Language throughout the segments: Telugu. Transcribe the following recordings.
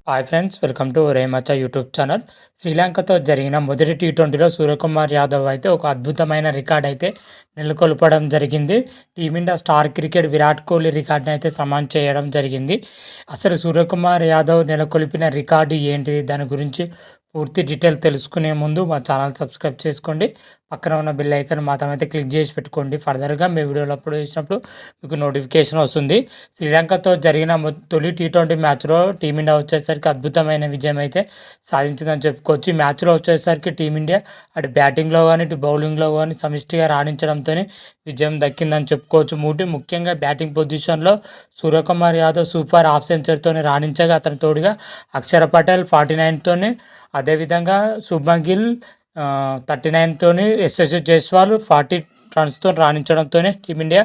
హాయ్ ఫ్రెండ్స్, వెల్కమ్ టు రేమచ్చ యూట్యూబ్ ఛానల్. శ్రీలంకతో జరిగిన మొదటి టీ20లో సూర్యకుమార్ యాదవ్ అయితే ఒక అద్భుతమైన రికార్డ్ అయితే నెలకొల్పడం జరిగింది. Team India star cricket Virat Kohli రికార్డ్ని అయితే సమాన్ చేయడం జరిగింది. అసలు సూర్యకుమార్ యాదవ్ నెలకొల్పిన రికార్డు ఏంటిది, దాని గురించి పూర్తి డీటెయిల్ తెలుసుకునే ముందు మా ఛానల్ సబ్స్క్రైబ్ చేసుకోండి. పక్కన ఉన్న బెల్ ఐకాన్ మాత్రం అయితే క్లిక్ చేసి పెట్టుకోండి. ఫర్దర్గా మీ వీడియోలు అప్లోడ్ చేసినప్పుడు మీకు నోటిఫికేషన్ వస్తుంది. శ్రీలంకతో జరిగిన తొలి టీ20 మ్యాచ్లో టీమిండియా వచ్చేసరికి అద్భుతమైన విజయం అయితే సాధించిందని చెప్పుకోవచ్చు. ఈ మ్యాచ్లో వచ్చేసరికి టీమిండియా అటు బ్యాటింగ్లో కానీ ఇటు బౌలింగ్లో కానీ సమిష్టిగా రాణించడంతో విజయం దక్కిందని చెప్పుకోవచ్చు. ముఖ్యంగా బ్యాటింగ్ పొజిషన్లో సూర్యకుమార్ యాదవ్ సూపర్ హాఫ్ సెంచరీతో రాణించగా అతని తోడుగా అక్షర్ పటేల్ 49తోని, అదేవిధంగా శుభ్మన్ గిల్ 39తోని, యశస్వి జైస్వాల్ 40 రన్స్తో రాణించడంతోనే టీమిండియా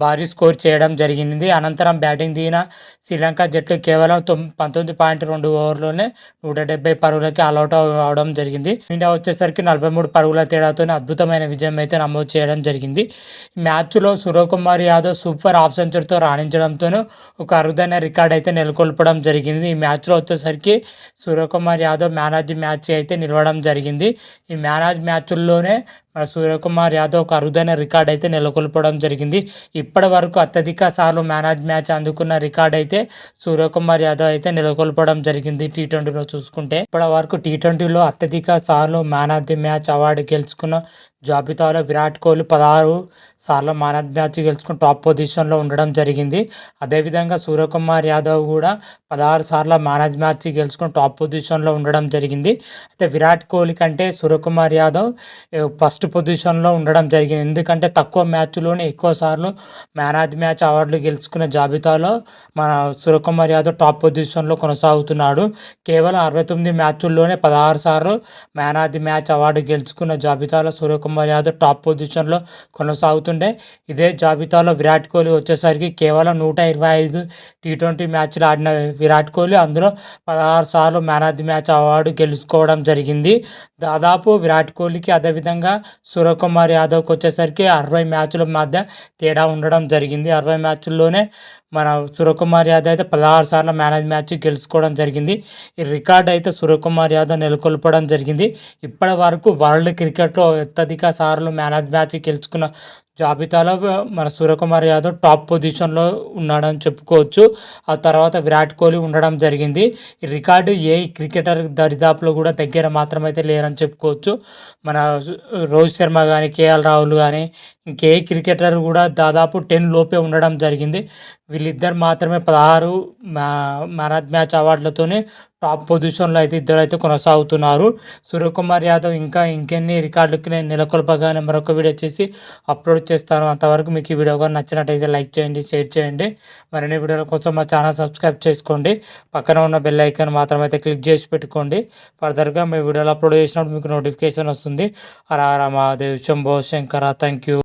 భారీ స్కోర్ చేయడం జరిగింది. అనంతరం బ్యాటింగ్ దిగిన శ్రీలంక జట్టు కేవలం 19.2 ఓవర్లోనే 170 పరుగులకి ఆల్అౌట్ అవడం జరిగింది. ఇండియా వచ్చేసరికి 43 పరుగుల తేడాతో అద్భుతమైన విజయం అయితే నమోదు చేయడం జరిగింది. ఈ మ్యాచ్లో సూర్యకుమార్ యాదవ్ సూపర్ హాఫ్ సెంచరీతో రాణించడంతోనూ ఒక అరుదైన రికార్డ్ అయితే నెలకొల్పడం జరిగింది. ఈ మ్యాచ్లో వచ్చేసరికి Suryakumar Yadav man of the match అయితే నిలవడం జరిగింది. ఈ మ్యాన్ ఆఫ్ ది మ్యాచ్ల్లోనే సూర్యకుమార్ యాదవ్ ఒక అరుదైన రికార్డ్ అయితే నెలకొల్పడం జరిగింది. ఇప్పటి వరకు అత్యధిక సార్లు మ్యాన్ ఆఫ్ ది మ్యాచ్ అందుకున్న రికార్డ్ అయితే సూర్యకుమార్ యాదవ్ అయితే నెలకొల్పడం జరిగింది. టీ20లో చూసుకుంటే ఇప్పటి వరకు టీ20లో అత్యధిక సార్లు man of the match award గెలుచుకున్న జాబితాలో విరాట్ కోహ్లీ 16 సార్లు మ్యాన్ ఆఫ్ ది మ్యాచ్ గెలుచుకుని టాప్ పొజిషన్లో ఉండడం జరిగింది. అదేవిధంగా సూర్యకుమార్ యాదవ్ కూడా 16 సార్లు మ్యాన్ ఆఫ్ ది మ్యాచ్ గెలుచుకుని టాప్ పొజిషన్లో ఉండడం జరిగింది. అయితే విరాట్ కోహ్లీ కంటే సూర్యకుమార్ యాదవ్ ఫస్ట్ పొజిషన్లో ఉండడం జరిగింది. ఎందుకంటే తక్కువ మ్యాచ్లోనే ఎక్కువ సార్లు మ్యాన్ ఆఫ్ ది మ్యాచ్ అవార్డులు గెలుచుకున్న జాబితాలో మన సూర్యకుమార్ యాదవ్ టాప్ పొజిషన్లో కొనసాగుతున్నాడు. కేవలం 69 మ్యాచ్ల్లోనే 16 సార్లు man of the match award గెలుచుకున్న జాబితాలో సూర్యకుమార్ యాదవ్ టాప్ పొజిషన్లో కొనసాగుతుండే. ఇదే జాబితాలో విరాట్ కోహ్లీ వచ్చేసరికి కేవలం 125 టీ20 మ్యాచ్లు ఆడిన విరాట్ కోహ్లీ అందులో 16 సార్లు man of the match award గెలుచుకోవడం జరిగింది. దాదాపు విరాట్ కోహ్లీకి అదేవిధంగా సూర్యకుమార్ యాదవ్కి వచ్చేసరికి 60 మ్యాచ్ల మధ్య తేడా ఉండడం జరిగింది. 60 మ్యాచ్ల్లోనే మన సూర్యకుమార్ యాదవ్ అయితే 16 సార్లు మ్యాన్ ఆఫ్ ది మ్యాచ్ గెలుచుకోవడం జరిగింది. ఈ రికార్డ్ అయితే సూర్యకుమార్ యాదవ్ నెలకొల్పడం జరిగింది. ఇప్పటి వరకు వరల్డ్ క్రికెట్లో అత్యధిక సార్లు మ్యాన్ ఆఫ్ ది మ్యాచ్ గెలుచుకున్న జాబితాలో మన సూర్యకుమార్ యాదవ్ టాప్ పొజిషన్లో ఉన్నాడని చెప్పుకోవచ్చు. ఆ తర్వాత విరాట్ కోహ్లీ ఉండడం జరిగింది. ఈ రికార్డు ఏ క్రికెటర్ దరిదాపులో కూడా దగ్గర మాత్రమైతే లేరని చెప్పుకోవచ్చు. మన రోహిత్ శర్మ కానీ, కేఎల్ రాహుల్ కానీ, ఇంకే క్రికెటర్ కూడా దాదాపు 10 లోపే ఉండడం జరిగింది. వీళ్ళిద్దరు మాత్రమే 16 మ్యాన్ ఆఫ్ ది మ్యాచ్ అవార్డులతోనే టాప్ పొజిషన్లో అయితే ఇద్దరైతే కొనసాగుతున్నారు. సూర్యకుమార్ యాదవ్ ఇంకెన్ని రికార్డులకి నేను నెలకొల్పగానే మరొక వీడియో చేసి అప్లోడ్ చేస్తాను. అంతవరకు మీకు ఈ వీడియో కానీ నచ్చినట్టయితే లైక్ చేయండి, షేర్ చేయండి. మరిన్ని వీడియోల కోసం మా ఛానల్ సబ్స్క్రైబ్ చేసుకోండి. పక్కన ఉన్న బెల్ ఐకాన్ మాత్రం అయితే క్లిక్ చేసి పెట్టుకోండి. ఫర్దర్గా మీ వీడియోలు అప్లోడ్ చేసినప్పుడు మీకు నోటిఫికేషన్ వస్తుంది. హర హర మహాదేవ్, శంభో శంకర. Thank you.